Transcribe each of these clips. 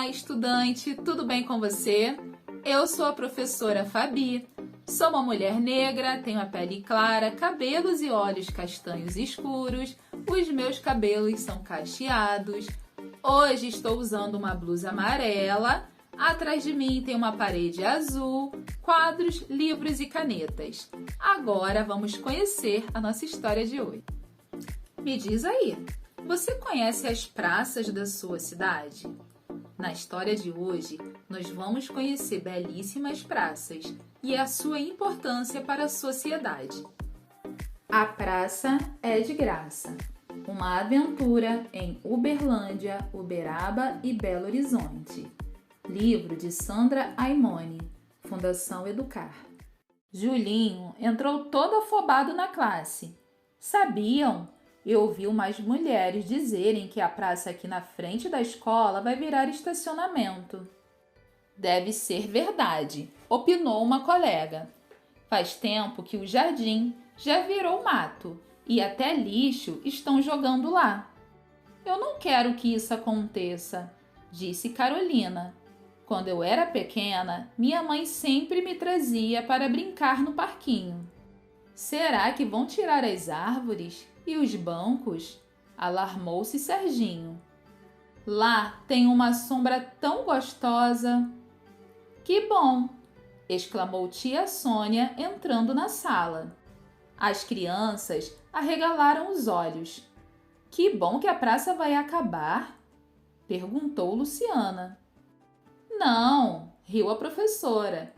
Olá, estudante, tudo bem com você? Eu sou a professora Fabi. Sou uma mulher negra, tenho a pele clara, cabelos e olhos castanhos escuros. Os meus cabelos são cacheados. Hoje estou usando uma blusa amarela. Atrás de mim tem uma parede azul, quadros, livros e canetas. Agora vamos conhecer a nossa história de hoje. Me diz aí, você conhece as praças da sua cidade? Na história de hoje, nós vamos conhecer belíssimas praças e a sua importância para a sociedade. A Praça é de Graça. Uma aventura em Uberlândia, Uberaba e Belo Horizonte. Livro de Sandra Aimone, Fundação Educar. Julinho entrou todo afobado na classe. Sabiam? Eu ouvi umas mulheres dizerem que a praça aqui na frente da escola vai virar estacionamento. Deve ser verdade, opinou uma colega. Faz tempo que o jardim já virou mato e até lixo estão jogando lá. Eu não quero que isso aconteça, disse Carolina. Quando eu era pequena, minha mãe sempre me trazia para brincar no parquinho. Será que vão tirar as árvores e os bancos? Alarmou-se Serginho. Lá tem uma sombra tão gostosa. Que bom! Exclamou tia Sônia entrando na sala. As crianças arregalaram os olhos. Que bom que a praça vai acabar? Perguntou Luciana. Não, riu a professora.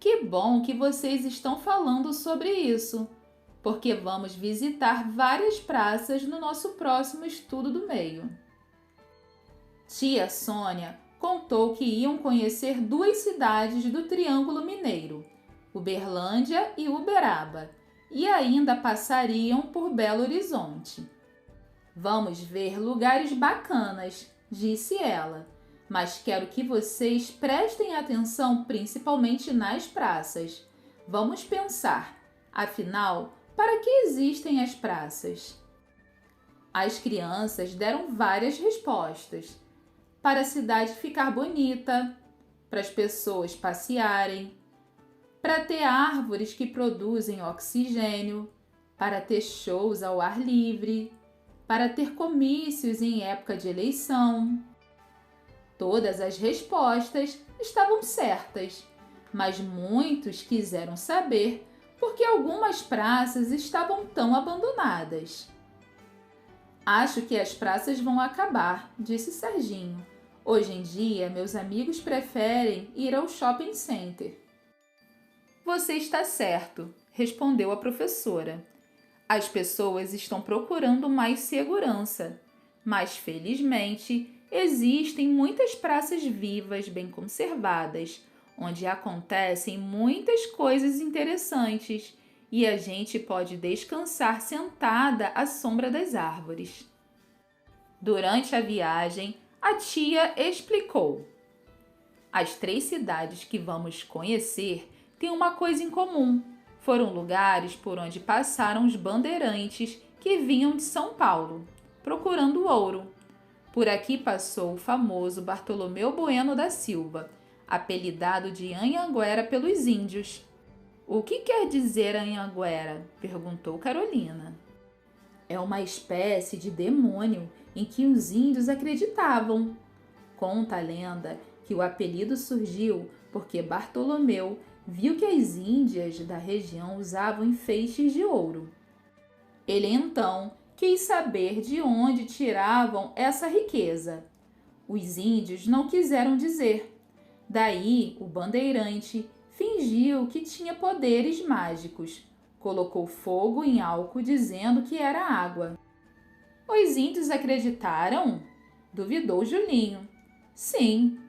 Que bom que vocês estão falando sobre isso, porque vamos visitar várias praças no nosso próximo estudo do meio. Tia Sônia contou que iam conhecer duas cidades do Triângulo Mineiro, Uberlândia e Uberaba, e ainda passariam por Belo Horizonte. Vamos ver lugares bacanas, disse ela, mas quero que vocês prestem atenção principalmente nas praças. Vamos pensar, afinal, para que existem as praças? As crianças deram várias respostas. Para a cidade ficar bonita, para as pessoas passearem, para ter árvores que produzem oxigênio, para ter shows ao ar livre, para ter comícios em época de eleição. Todas as respostas estavam certas, mas muitos quiseram saber por que algumas praças estavam tão abandonadas. Acho que as praças vão acabar, disse Serginho. Hoje em dia, meus amigos preferem ir ao shopping center. Você está certo, respondeu a professora. As pessoas estão procurando mais segurança, mas felizmente existem muitas praças vivas, bem conservadas, onde acontecem muitas coisas interessantes e a gente pode descansar sentada à sombra das árvores. Durante a viagem, a tia explicou. As 3 cidades que vamos conhecer têm uma coisa em comum. Foram lugares por onde passaram os bandeirantes que vinham de São Paulo, procurando ouro. Por aqui passou o famoso Bartolomeu Bueno da Silva, apelidado de Anhanguera pelos índios. O que quer dizer Anhanguera? Perguntou Carolina. É uma espécie de demônio em que os índios acreditavam. Conta a lenda que o apelido surgiu porque Bartolomeu viu que as índias da região usavam enfeites de ouro. Ele então quis saber de onde tiravam essa riqueza. Os índios não quiseram dizer. Daí o bandeirante fingiu que tinha poderes mágicos. Colocou fogo em álcool dizendo que era água. Os índios acreditaram? Duvidou Julinho. Sim,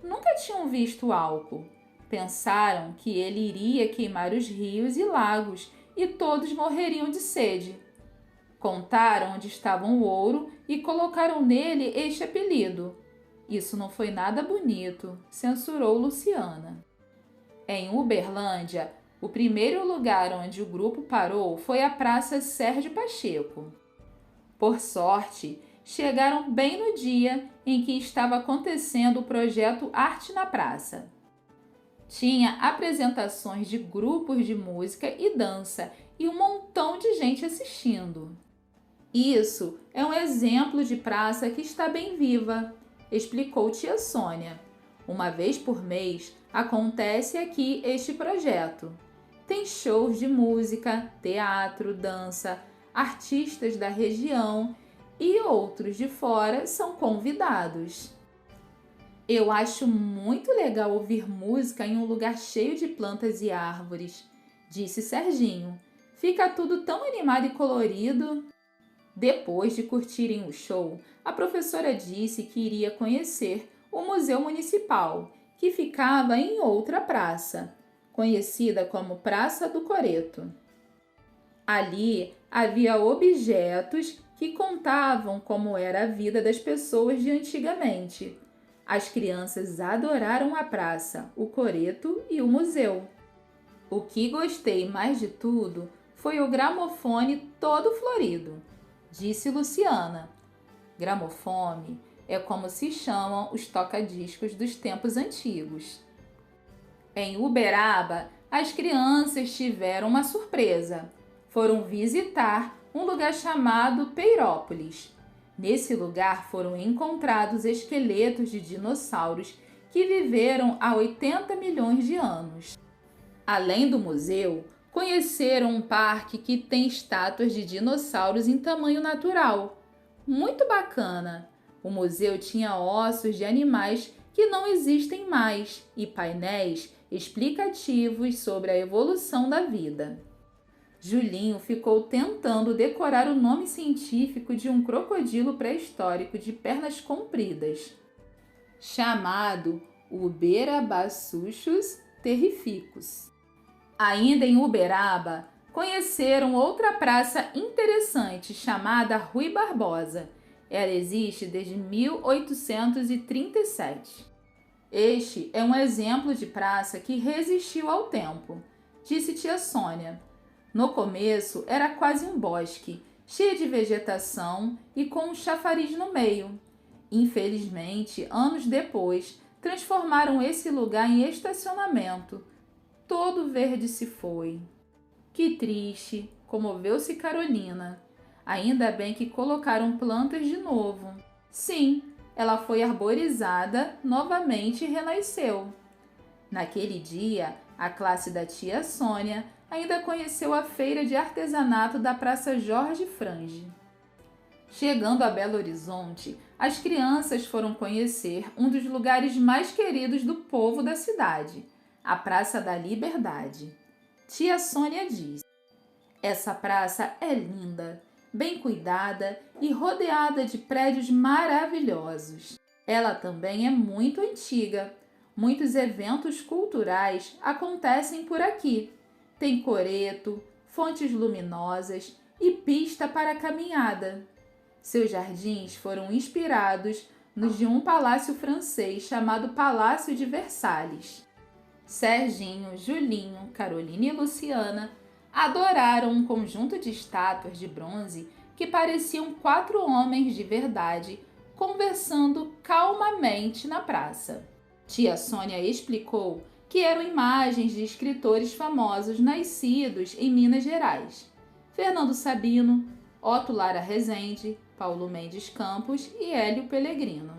nunca tinham visto álcool. Pensaram que ele iria queimar os rios e lagos e todos morreriam de sede. Contaram onde estava o ouro e colocaram nele este apelido. Isso não foi nada bonito, censurou Luciana. Em Uberlândia, o primeiro lugar onde o grupo parou foi a Praça Sérgio Pacheco. Por sorte, chegaram bem no dia em que estava acontecendo o projeto Arte na Praça. Tinha apresentações de grupos de música e dança e um montão de gente assistindo. Isso é um exemplo de praça que está bem viva, explicou tia Sônia. Uma vez por mês acontece aqui este projeto. Tem shows de música, teatro, dança, artistas da região e outros de fora são convidados. Eu acho muito legal ouvir música em um lugar cheio de plantas e árvores, disse Serginho. Fica tudo tão animado e colorido. Depois de curtirem o show, a professora disse que iria conhecer o Museu Municipal, que ficava em outra praça, conhecida como Praça do Coreto. Ali havia objetos que contavam como era a vida das pessoas de antigamente. As crianças adoraram a praça, o coreto e o museu. O que gostei mais de tudo foi o gramofone todo florido, disse Luciana. Gramofone é como se chamam os toca-discos dos tempos antigos. Em Uberaba, as crianças tiveram uma surpresa. Foram visitar um lugar chamado Peirópolis. Nesse lugar foram encontrados esqueletos de dinossauros que viveram há 80 milhões de anos. Além do museu, conheceram um parque que tem estátuas de dinossauros em tamanho natural. Muito bacana! O museu tinha ossos de animais que não existem mais e painéis explicativos sobre a evolução da vida. Julinho ficou tentando decorar o nome científico de um crocodilo pré-histórico de pernas compridas, chamado Uberabassuchus terrificus. Ainda em Uberaba, conheceram outra praça interessante chamada Rui Barbosa. Ela existe desde 1837. Este é um exemplo de praça que resistiu ao tempo, disse tia Sônia. No começo era quase um bosque, cheio de vegetação e com um chafariz no meio. Infelizmente, anos depois, transformaram esse lugar em estacionamento. Todo verde se foi. Que triste, comoveu-se Carolina. Ainda bem que colocaram plantas de novo. Sim, ela foi arborizada novamente e renasceu. Naquele dia, a classe da tia Sônia ainda conheceu a feira de artesanato da Praça Jorge Frange. Chegando a Belo Horizonte, as crianças foram conhecer um dos lugares mais queridos do povo da cidade, a Praça da Liberdade. Tia Sônia diz: essa praça é linda, bem cuidada e rodeada de prédios maravilhosos. Ela também é muito antiga. Muitos eventos culturais acontecem por aqui. Tem coreto, fontes luminosas e pista para caminhada. Seus jardins foram inspirados nos de um palácio francês chamado Palácio de Versalhes. Serginho, Julinho, Carolina e Luciana adoraram um conjunto de estátuas de bronze que pareciam 4 homens de verdade conversando calmamente na praça. Tia Sônia explicou que eram imagens de escritores famosos nascidos em Minas Gerais: Fernando Sabino, Otto Lara Rezende, Paulo Mendes Campos e Hélio Pellegrino.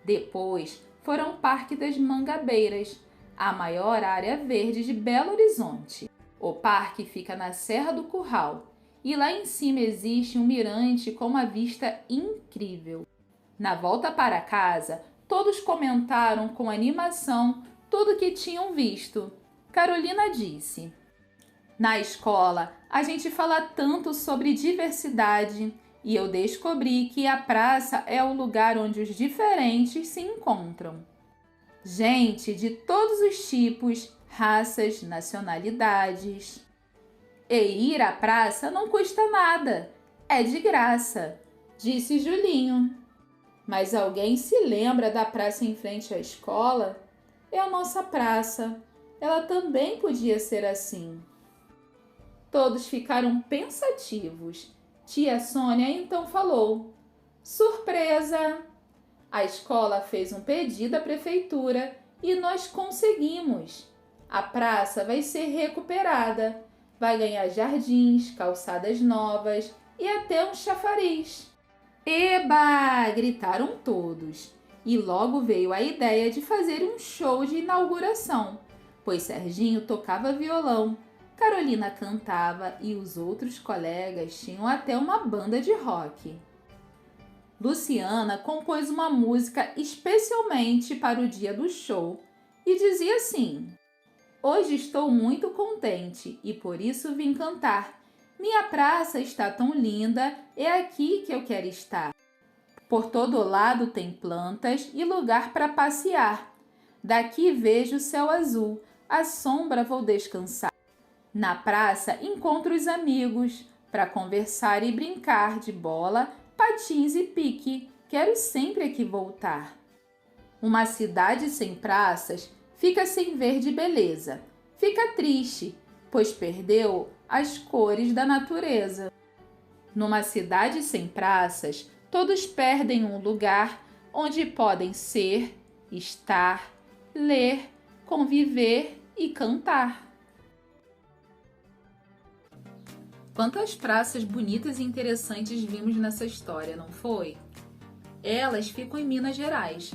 Depois foram ao Parque das Mangabeiras, a maior área verde de Belo Horizonte. O parque fica na Serra do Curral e lá em cima existe um mirante com uma vista incrível. Na volta para casa, todos comentaram com animação tudo o que tinham visto. Carolina disse: na escola, a gente fala tanto sobre diversidade e eu descobri que a praça é o lugar onde os diferentes se encontram. Gente de todos os tipos, raças, nacionalidades. E ir à praça não custa nada, é de graça, disse Julinho. Mas alguém se lembra da praça em frente à escola? É a nossa praça. Ela também podia ser assim. Todos ficaram pensativos. Tia Sônia então falou: Surpresa! A escola fez um pedido à prefeitura e nós conseguimos. A praça vai ser recuperada, vai ganhar jardins, calçadas novas e até um chafariz. Eba! Gritaram todos. E logo veio a ideia de fazer um show de inauguração, pois Serginho tocava violão, Carolina cantava e os outros colegas tinham até uma banda de rock. Luciana compôs uma música especialmente para o dia do show e dizia assim: Hoje estou muito contente e por isso vim cantar. Minha praça está tão linda, é aqui que eu quero estar. Por todo lado tem plantas e lugar para passear. Daqui vejo o céu azul, à sombra vou descansar. Na praça encontro os amigos para conversar e brincar de bola, patins e pique. Quero sempre aqui voltar. Uma cidade sem praças fica sem verde beleza. Fica triste, pois perdeu as cores da natureza. Numa cidade sem praças, todos perdem um lugar onde podem ser, estar, ler, conviver e cantar. Quantas praças bonitas e interessantes vimos nessa história, não foi? Elas ficam em Minas Gerais.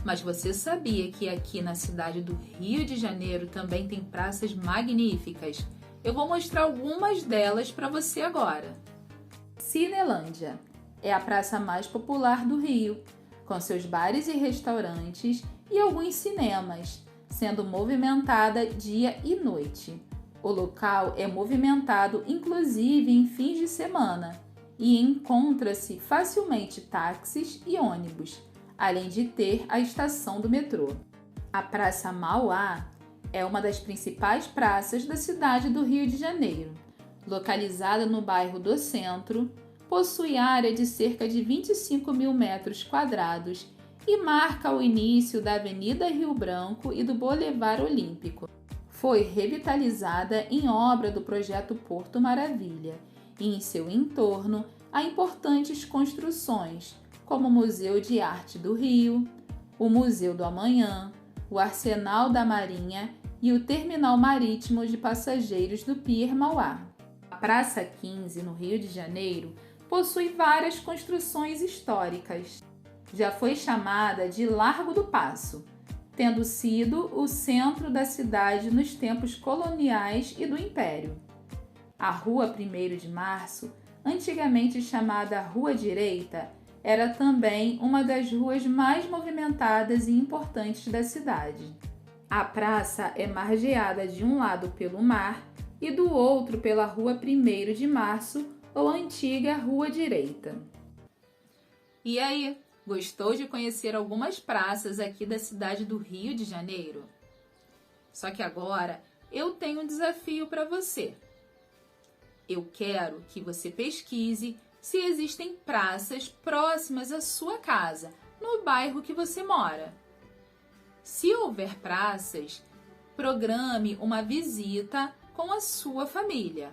Mas você sabia que aqui na cidade do Rio de Janeiro também tem praças magníficas? Eu vou mostrar algumas delas para você agora. Cinelândia é a praça mais popular do Rio, com seus bares e restaurantes e alguns cinemas, sendo movimentada dia e noite. O local é movimentado inclusive em fins de semana e encontra-se facilmente táxis e ônibus, além de ter a estação do metrô. A Praça Mauá é uma das principais praças da cidade do Rio de Janeiro. Localizada no bairro do Centro, possui área de cerca de 25 mil metros quadrados e marca o início da Avenida Rio Branco e do Boulevard Olímpico. Foi revitalizada em obra do projeto Porto Maravilha e em seu entorno há importantes construções, como o Museu de Arte do Rio, o Museu do Amanhã, o Arsenal da Marinha e o Terminal Marítimo de Passageiros do Pier Mauá. A Praça 15, no Rio de Janeiro, possui várias construções históricas. Já foi chamada de Largo do Paço, tendo sido o centro da cidade nos tempos coloniais e do Império. A Rua 1º de Março, antigamente chamada Rua Direita, era também uma das ruas mais movimentadas e importantes da cidade. A praça é margeada de um lado pelo mar e do outro pela Rua 1º de Março, ou antiga Rua Direita. E aí, gostou de conhecer algumas praças aqui da cidade do Rio de Janeiro? Só que agora eu tenho um desafio para você. Eu quero que você pesquise se existem praças próximas à sua casa, no bairro que você mora. Se houver praças, programe uma visita com a sua família.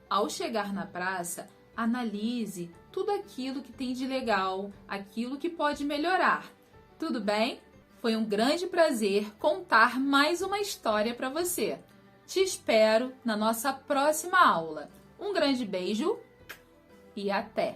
Ao chegar na praça, analise tudo aquilo que tem de legal, aquilo que pode melhorar. Tudo bem? Foi um grande prazer contar mais uma história para você. Te espero na nossa próxima aula. Um grande beijo e até!